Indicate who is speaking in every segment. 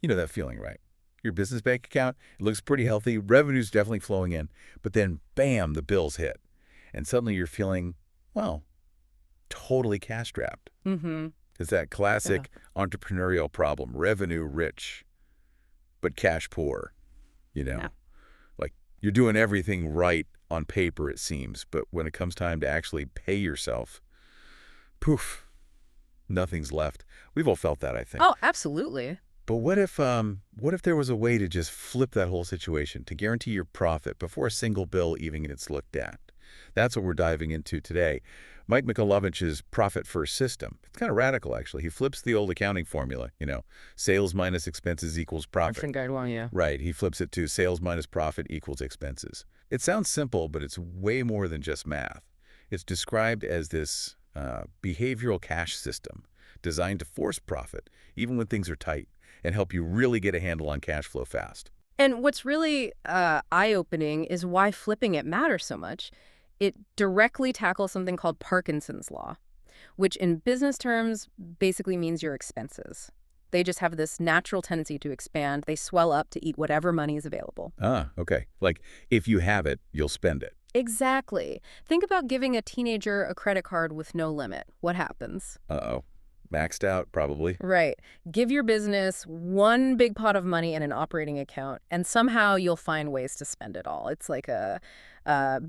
Speaker 1: You know that feeling, right? Your business bank account, it looks pretty healthy, revenue's definitely flowing in, but then bam, the bills hit. And suddenly you're feeling, well, totally cash strapped.
Speaker 2: Mm-hmm.
Speaker 1: It's that
Speaker 2: Yeah.
Speaker 1: classic entrepreneurial problem, revenue rich, but cash poor, you
Speaker 2: Yeah.
Speaker 1: know? Like you're doing everything right on paper, it seems, but when it comes time to actually pay yourself, poof, nothing's left. We've all felt that, I think.
Speaker 2: Oh, absolutely.
Speaker 1: But what if there was a way to just flip that whole situation, to guarantee your profit before a single bill even gets looked at? That's what we're diving into today. Mike Michalowicz's profit first system. It's kind of radical, actually. He flips the old accounting formula, sales minus expenses equals
Speaker 2: I
Speaker 1: profit.
Speaker 2: think I'd want you.
Speaker 1: Right, he flips it to sales minus profit equals expenses. It sounds simple, but it's way more than just math. It's described as this behavioral cash system designed to force profit, even when things are tight, and help you really get a handle on cash flow fast.
Speaker 2: And what's really eye-opening is why flipping it matters so much. It directly tackles something called Parkinson's law, which in business terms basically means your expenses. They just have this natural tendency to expand. They swell up to eat whatever money is available.
Speaker 1: Ah, okay. Like, if you have it, you'll spend it.
Speaker 2: Exactly. Think about giving a teenager a credit card with no limit. What happens?
Speaker 1: Uh-oh. Maxed out, probably.
Speaker 2: Right. Give your business one big pot of money in an operating account, and somehow you'll find ways to spend it all. It's like a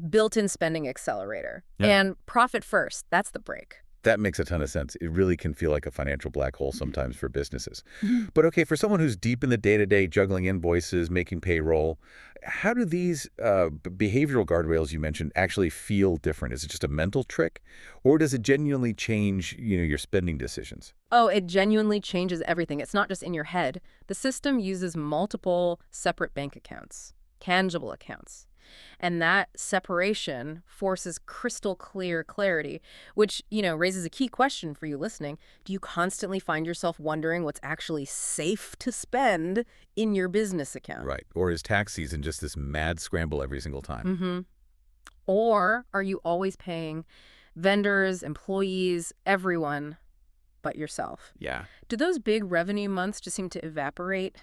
Speaker 2: built-in spending accelerator.
Speaker 1: Yeah.
Speaker 2: And profit first, that's the break.
Speaker 1: That makes a ton of sense. It really can feel like a financial black hole sometimes for businesses. But okay, for someone who's deep in the day-to-day, juggling invoices, making payroll, how do these behavioral guardrails you mentioned actually feel different? Is it just a mental trick, or does it genuinely change, your spending decisions?
Speaker 2: Oh, it genuinely changes everything. It's not just in your head. The system uses multiple separate bank accounts, tangible accounts. And that separation forces crystal clear clarity, which, raises a key question for you listening. Do you constantly find yourself wondering what's actually safe to spend in your business account?
Speaker 1: Right. Or is tax season just this mad scramble every single time?
Speaker 2: Mm-hmm. Or are you always paying vendors, employees, everyone but yourself?
Speaker 1: Yeah.
Speaker 2: Do those big revenue months just seem to evaporate?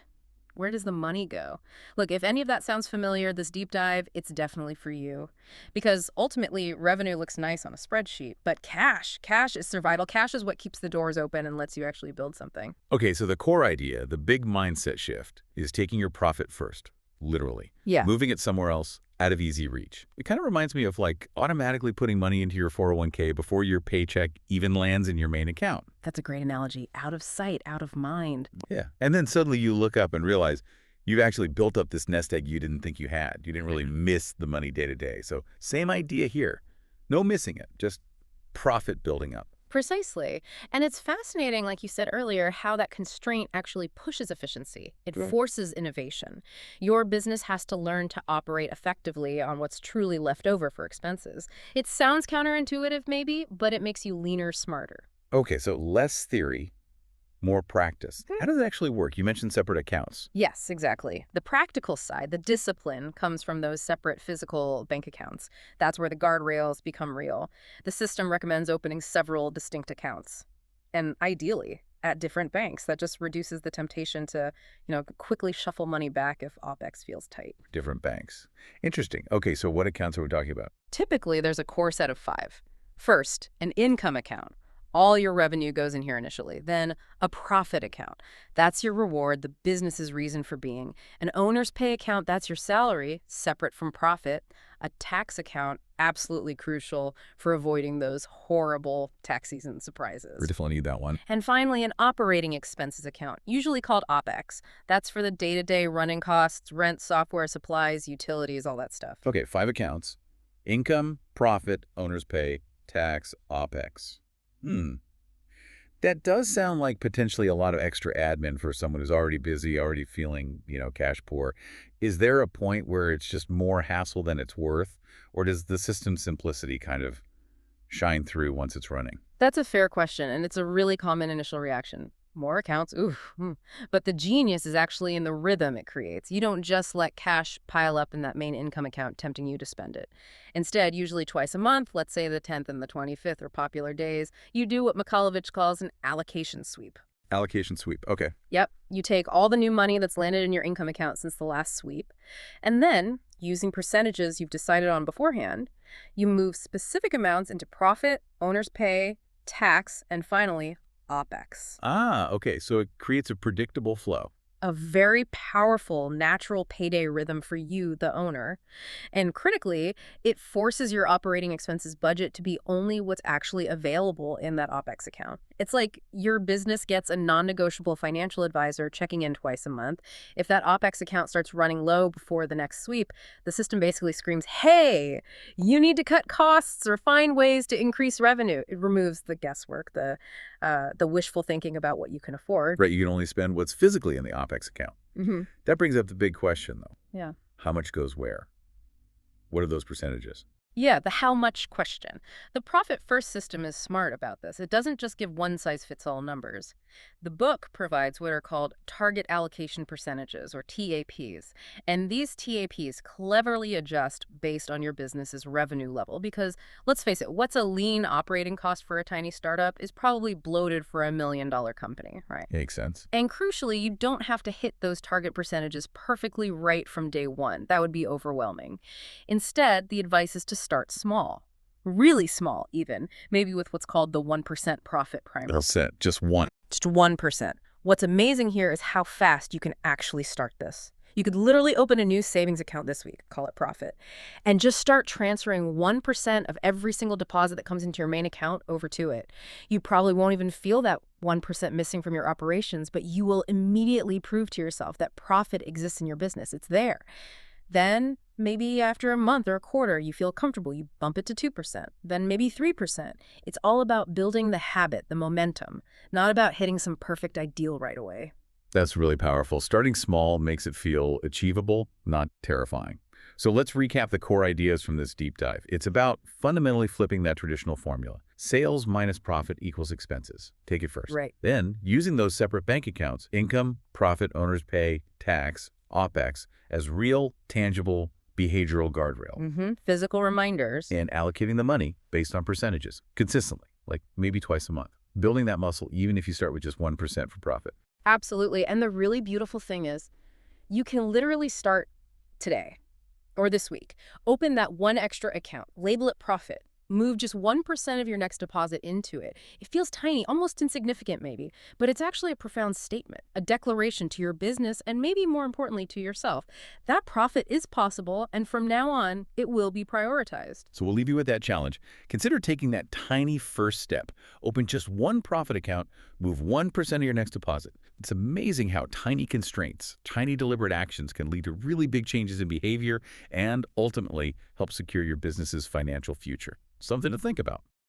Speaker 2: Where does the money go? Look, if any of that sounds familiar, this deep dive, it's definitely for you. Because ultimately, revenue looks nice on a spreadsheet, but cash is survival. Cash is what keeps the doors open and lets you actually build something.
Speaker 1: Okay, so the core idea, the big mindset shift, is taking your profit first, literally.
Speaker 2: Yeah.
Speaker 1: Moving it somewhere else, out of easy reach. It kind of reminds me of like automatically putting money into your 401k before your paycheck even lands in your main account.
Speaker 2: That's a great analogy. Out of sight, out of mind.
Speaker 1: Yeah. And then suddenly you look up and realize you've actually built up this nest egg you didn't think you had. You didn't really miss the money day to day. So same idea here. No missing it, just profit building up.
Speaker 2: Precisely. And it's fascinating, like you said earlier, how that constraint actually pushes efficiency. It
Speaker 1: Right.
Speaker 2: forces innovation. Your business has to learn to operate effectively on what's truly left over for expenses. It sounds counterintuitive, maybe, but it makes you leaner, smarter.
Speaker 1: Okay, so less theory, more practice. How does it actually work? You mentioned separate accounts.
Speaker 2: Yes, exactly. The practical side, the discipline, comes from those separate physical bank accounts. That's where the guardrails become real. The system recommends opening several distinct accounts, and ideally at different banks. That just reduces the temptation to, quickly shuffle money back if OpEx feels tight.
Speaker 1: Different banks. Interesting. Okay, so what accounts are we talking about?
Speaker 2: Typically, there's a core set of 5. First, an income account. All your revenue goes in here initially. Then a profit account. That's your reward, the business's reason for being. An owner's pay account, that's your salary, separate from profit. A tax account, absolutely crucial for avoiding those horrible tax season surprises.
Speaker 1: We definitely need that one.
Speaker 2: And finally, an operating expenses account, usually called OpEx. That's for the day-to-day running costs, rent, software, supplies, utilities, all that stuff.
Speaker 1: Okay, 5 accounts. Income, profit, owner's pay, tax, OpEx. That does sound like potentially a lot of extra admin for someone who's already busy, already feeling, cash poor. Is there a point where it's just more hassle than it's worth? Or does the system simplicity kind of shine through once it's running?
Speaker 2: That's a fair question, and it's a really common initial reaction. More accounts, But the genius is actually in the rhythm it creates. You don't just let cash pile up in that main income account, tempting you to spend it. Instead, usually twice a month, let's say the 10th and the 25th are popular days, you do what Michalowicz calls an allocation sweep.
Speaker 1: Allocation sweep. Okay.
Speaker 2: Yep, you take all the new money that's landed in your income account since the last sweep, and then, using percentages you've decided on beforehand, you move specific amounts into profit, owner's pay, tax, and finally, OPEX.
Speaker 1: Ah, okay. So it creates a predictable flow.
Speaker 2: A very powerful natural payday rhythm for you, the owner. And critically, it forces your operating expenses budget to be only what's actually available in that OPEX account. It's like your business gets a non-negotiable financial advisor checking in twice a month. If that OPEX account starts running low before the next sweep, the system basically screams, hey, you need to cut costs or find ways to increase revenue. It removes the guesswork, the wishful thinking about what you can afford.
Speaker 1: Right, you can only spend what's physically in the OPEX account.
Speaker 2: Mm-hmm.
Speaker 1: That brings up the big question, though.
Speaker 2: Yeah.
Speaker 1: How much goes where? What are those percentages?
Speaker 2: Yeah, the how much question. The Profit First system is smart about this. It doesn't just give one-size-fits-all numbers. The book provides what are called Target Allocation Percentages, or TAPs. And these TAPs cleverly adjust based on your business's revenue level because, let's face it, what's a lean operating cost for a tiny startup is probably bloated for a $1 million company, right?
Speaker 1: Makes sense.
Speaker 2: And crucially, you don't have to hit those target percentages perfectly right from day one. That would be overwhelming. Instead, the advice is to start small, really small even, maybe with what's called the 1% profit primer.
Speaker 1: Well said. Just one.
Speaker 2: Just 1%. What's amazing here is how fast you can actually start this. You could literally open a new savings account this week, call it Profit, and just start transferring 1% of every single deposit that comes into your main account over to it. You probably won't even feel that 1% missing from your operations, but you will immediately prove to yourself that profit exists in your business. It's there. Then maybe after a month or a quarter, you feel comfortable. You bump it to 2%, then maybe 3%. It's all about building the habit, the momentum, not about hitting some perfect ideal right away.
Speaker 1: That's really powerful. Starting small makes it feel achievable, not terrifying. So let's recap the core ideas from this deep dive. It's about fundamentally flipping that traditional formula. Sales minus profit equals expenses. Take it first.
Speaker 2: Right.
Speaker 1: Then, using those separate bank accounts, income, profit, owner's pay, tax, OPEX, as real, tangible, behavioral guardrail.
Speaker 2: Physical reminders.
Speaker 1: And allocating the money based on percentages, consistently, like maybe twice a month. Building that muscle even if you start with just 1% for profit.
Speaker 2: Absolutely. And the really beautiful thing is you can literally start today or this week. Open that one extra account, label it profit, move just 1% of your next deposit into it. It feels tiny, almost insignificant maybe, but it's actually a profound statement, a declaration to your business and maybe more importantly to yourself. That profit is possible, and from now on, it will be prioritized.
Speaker 1: So we'll leave you with that challenge. Consider taking that tiny first step. Open just one profit account, move 1% of your next deposit. It's amazing how tiny constraints, tiny deliberate actions can lead to really big changes in behavior and ultimately help secure your business's financial future. Something to think about.